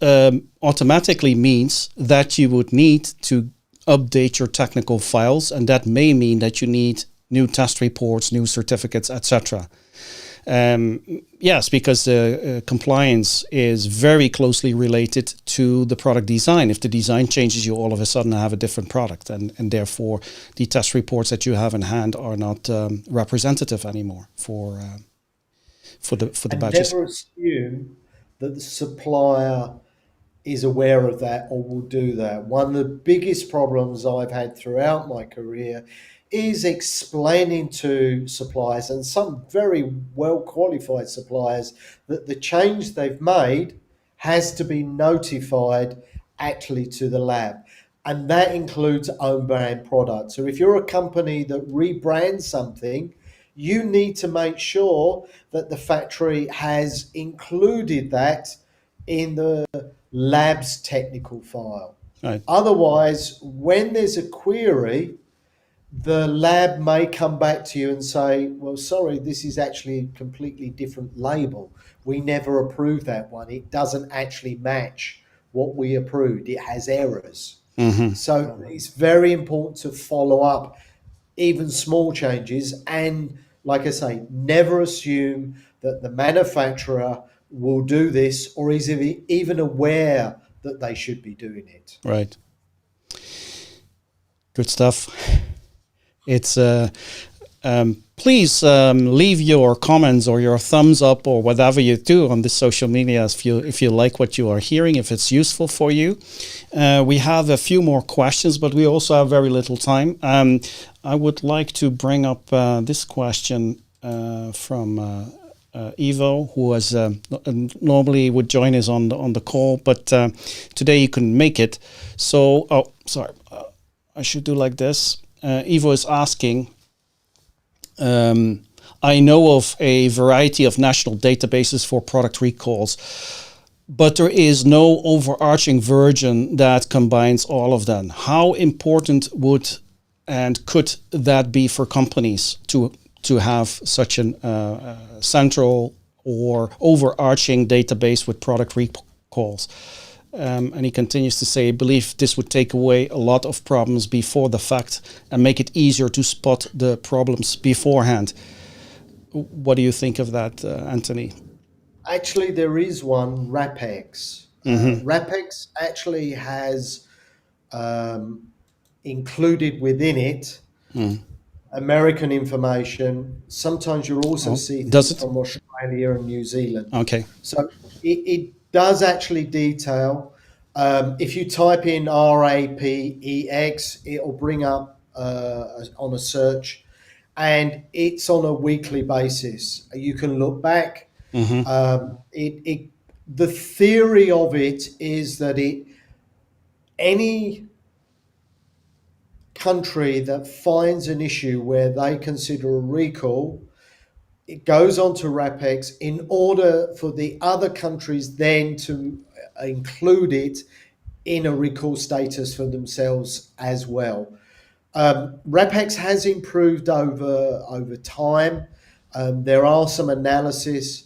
automatically means that you would need to update your technical files, and that may mean that you need new test reports, new certificates, etc. Yes, because the compliance is very closely related to the product design. If the design changes, you all of a sudden have a different product, and therefore the test reports that you have in hand are not representative anymore for the batches. Never assume that the supplier is aware of that or will do that. One of the biggest problems I've had throughout my career is explaining to suppliers, and some very well qualified suppliers, that the change they've made has to be notified actually to the lab. And that includes own brand products. So if you're a company that rebrands something, you need to make sure that the factory has included that in the lab's technical file. Right. Otherwise, when there's a query, the lab may come back to you and say, well, sorry, this is actually a completely different label. We never approved that one. It doesn't actually match what we approved. It has errors. So it's very important to follow up even small changes, and like I say, never assume that the manufacturer will do this or is even aware that they should be doing it. Right. Good stuff. It's please leave your comments or your thumbs up or whatever you do on the social media if you like what you are hearing, if it's useful for you. We have a few more questions, but we also have very little time. I would like to bring up this question from Ivo, who was normally would join us on the call, but today he couldn't make it. So, I should do like this. Ivo is asking, I know of a variety of national databases for product recalls, but there is no overarching version that combines all of them. How important would and could that be for companies to have such an central or overarching database with product recalls? And he continues to say, I believe this would take away a lot of problems before the fact and make it easier to spot the problems beforehand. What do you think of that, Anthony? Actually, there is one, RAPEX. RAPEX actually has included within it American information. Sometimes you'll also see things from Australia and New Zealand. Okay. So it does actually detail. If you type in RAPEX, it'll bring up on a search, and it's on a weekly basis. You can look back. The theory of it is that any country that finds an issue where they consider a recall, it goes on to RAPEX in order for the other countries then to include it in a recall status for themselves as well. RAPEX has improved over time. There are some analysis.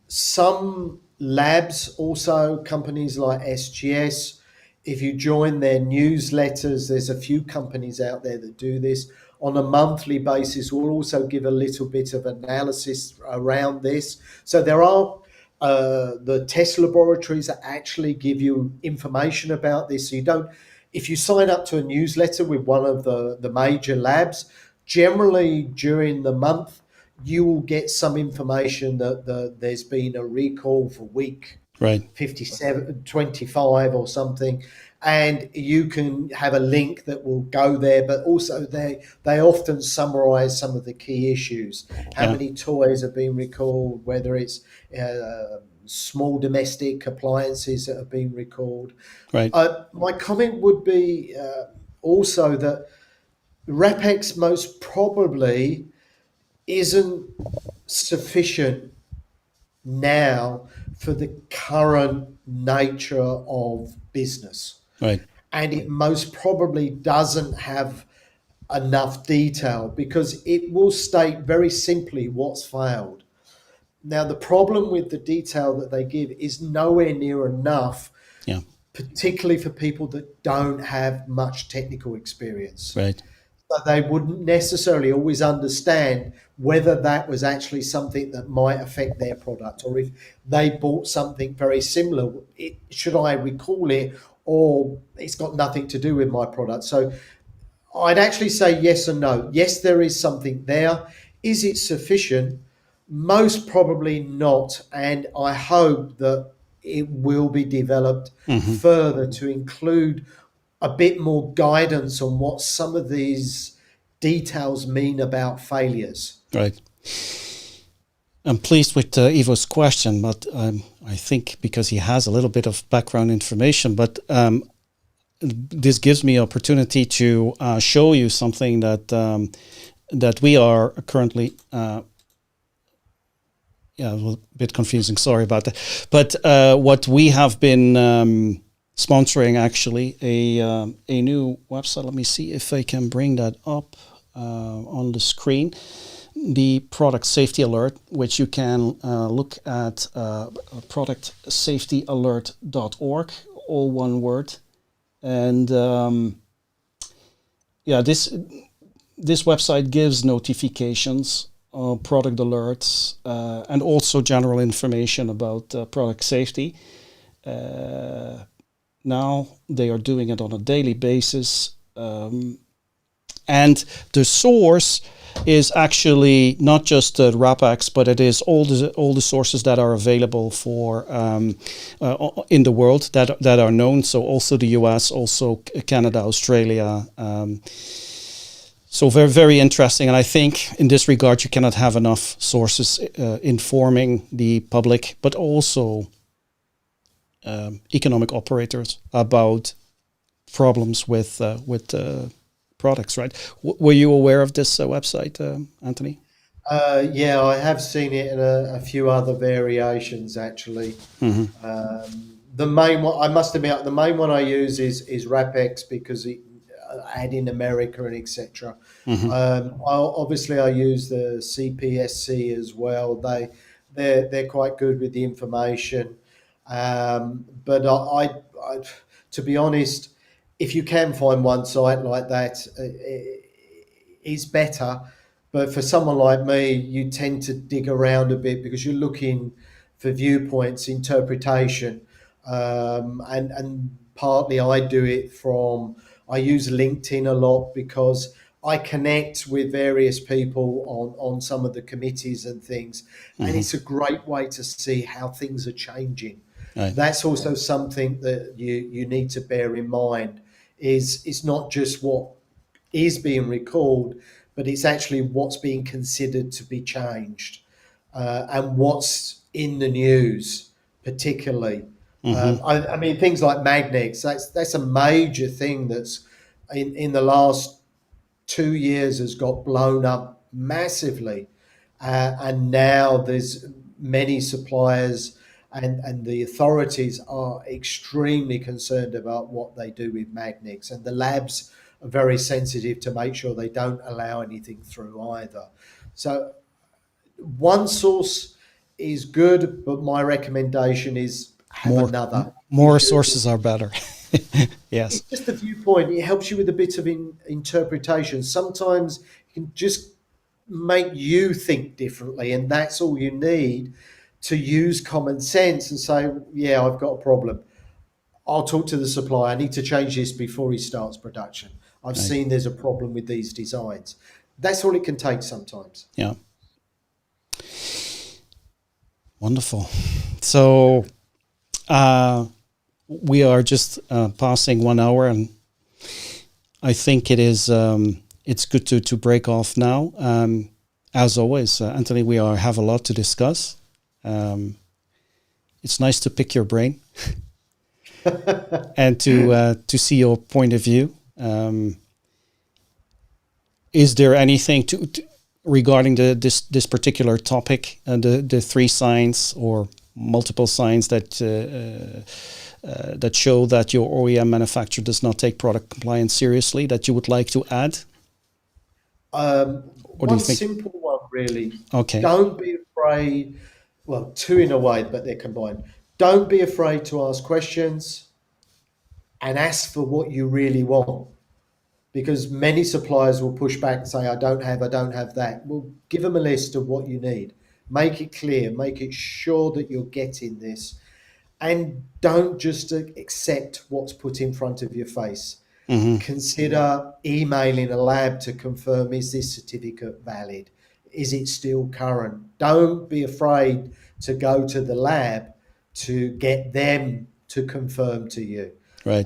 Some labs, also companies like SGS, if you join their newsletters, there's a few companies out there that do this on a monthly basis. We'll also give a little bit of analysis around this. So there are the test laboratories that actually give you information about this. So you don't, if you sign up to a newsletter with one of the major labs, generally during the month, you will get some information that there's been a recall for week Right. 57, 25 or something. And you can have a link that will go there, but also they often summarize some of the key issues. How many toys have been recalled, whether it's small domestic appliances that have been recalled. Right. My comment would be also that RAPEX most probably isn't sufficient now for the current nature of business. Right. And it most probably doesn't have enough detail because it will state very simply what's failed. Now, the problem with the detail that they give is nowhere near enough, particularly for people that don't have much technical experience. Right. But they wouldn't necessarily always understand whether that was actually something that might affect their product, or if they bought something very similar, should I recall it, or it's got nothing to do with my product. So I'd actually say yes and no. Yes, there is something there. Is it sufficient? Most probably not. And I hope that it will be developed further to include a bit more guidance on what some of these details mean about failures. Right. I'm pleased with Ivo's question, but I think because he has a little bit of background information, but this gives me opportunity to show you something that we are currently. A little bit confusing. Sorry about that. But what we have been sponsoring actually a new website. Let me see if I can bring that up on the screen. The product safety alert, which you can look at productsafetyalert.org, all one word. And this website gives notifications, product alerts, and also general information about product safety. Now they are doing it on a daily basis. And the source is actually not just RAPEX, but it is all the sources that are available for in the world that are known. So also the US, also Canada, Australia. So very, very interesting. And I think in this regard, you cannot have enough sources informing the public, but also economic operators about problems with products, right? Were you aware of this website, Anthony? Yeah, I have seen it in a few other variations, actually. The main one, I must admit, the main one I use is RAPEX because it add in America and etc. Obviously, I use the CPSC as well. They're quite good with the information. But I, to be honest, if you can find one site like that, it's better. But for someone like me, you tend to dig around a bit because you're looking for viewpoints, interpretation, and partly I do it from. I use LinkedIn a lot because I connect with various people on some of the committees and things, and it's a great way to see how things are changing. Right. That's also something that you need to bear in mind. Is it's not just what is being recalled, but it's actually what's being considered to be changed, and what's in the news, particularly. I mean, things like magnets. That's a major thing that's in the last 2 years has got blown up massively, and now there's many suppliers and the authorities are extremely concerned about what they do with magnets, and the labs are very sensitive to make sure they don't allow anything through either. So one source is good, but my recommendation is have another. More sources are better. Yes. It's just a viewpoint. It helps you with a bit of interpretation. Sometimes it can just make you think differently, and that's all you need to use common sense and say, yeah, I've got a problem. I'll talk to the supplier. I need to change this before he starts production. I've seen there's a problem with these designs. That's all it can take sometimes. Yeah. Wonderful. So we are just passing 1 hour, and I think it is it's good to break off now. As always, Anthony, we have a lot to discuss. It's nice to pick your brain and to see your point of view. Is there anything regarding this particular topic, the 3 signs or multiple signs that show that your OEM manufacturer does not take product compliance seriously, that you would like to add? One simple one, really. Okay. Don't be afraid. Well, 2 in a way, but they're combined. Don't be afraid to ask questions and ask for what you really want. Because many suppliers will push back and say, I don't have that. Well, give them a list of what you need. Make it clear, make it sure that you're getting this. And don't just accept what's put in front of your face. Mm-hmm. Consider emailing a lab to confirm, is this certificate valid? Is it still current? Don't be afraid to go to the lab to get them to confirm to you. Right.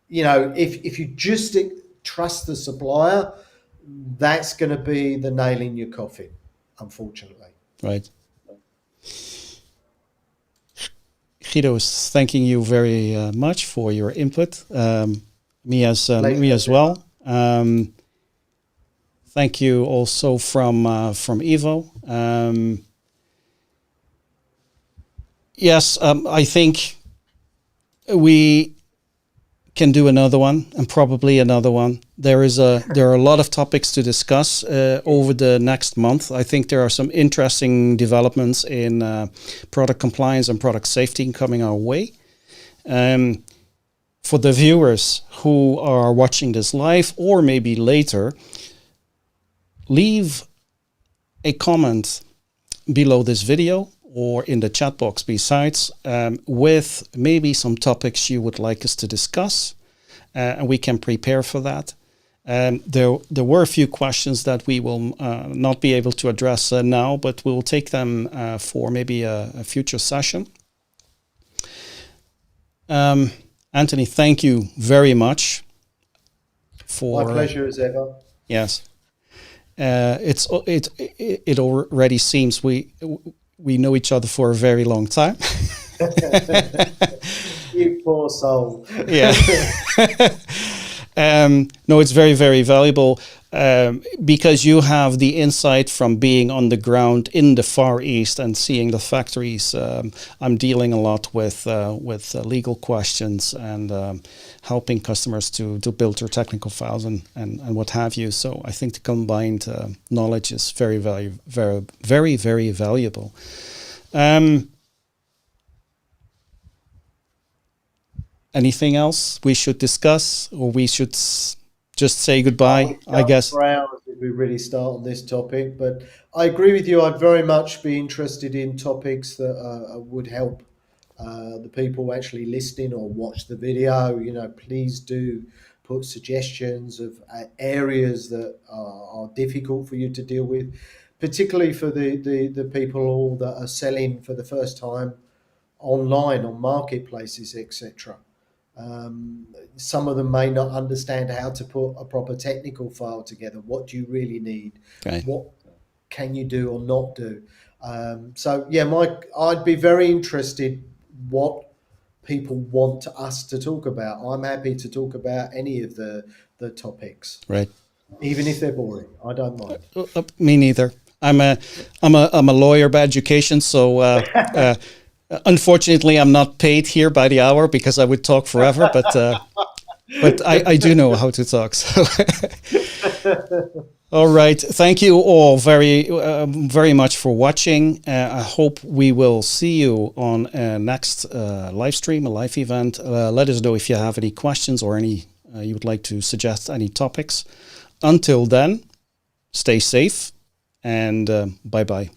If you just trust the supplier, that's going to be the nail in your coffin, unfortunately. Right. Guido is thanking you very much for your input. Me as well. Thank you also from Ivo. Yes, I think we can do another one, and probably another one. There are a lot of topics to discuss over the next month. I think there are some interesting developments in product compliance and product safety coming our way. For the viewers who are watching this live or maybe later, leave a comment below this video or in the chat box besides, with maybe some topics you would like us to discuss, and we can prepare for that. There were a few questions that we will not be able to address now, but we will take them for maybe a future session. Anthony, thank you very much. My pleasure as ever. Yes, it already seems we know each other for a very long time. You poor soul. Yeah. No, it's very, very valuable because you have the insight from being on the ground in the Far East and seeing the factories. I'm dealing a lot with legal questions and helping customers to build their technical files and what have you. So I think the combined knowledge is very, very valuable. Anything else we should discuss, or we should just say goodbye? I guess. For hours if we really start on this topic, but I agree with you. I'd very much be interested in topics that would help the people actually listening or watch the video. Please do put suggestions of areas that are difficult for you to deal with, particularly for the people that are selling for the first time online on marketplaces, etc. Some of them may not understand how to put a proper technical file together. What do you really need? Right. What can you do or not do? I'd be very interested what people want us to talk about. I'm happy to talk about any of the topics. Right. Even if they're boring, I don't mind. Me neither. I'm a lawyer by education, so Unfortunately, I'm not paid here by the hour because I would talk forever, but I do know how to talk. So, all right. Thank you all very much for watching. I hope we will see you on a next live stream, a live event. Let us know if you have any questions or any you would like to suggest any topics. Until then, stay safe and bye-bye.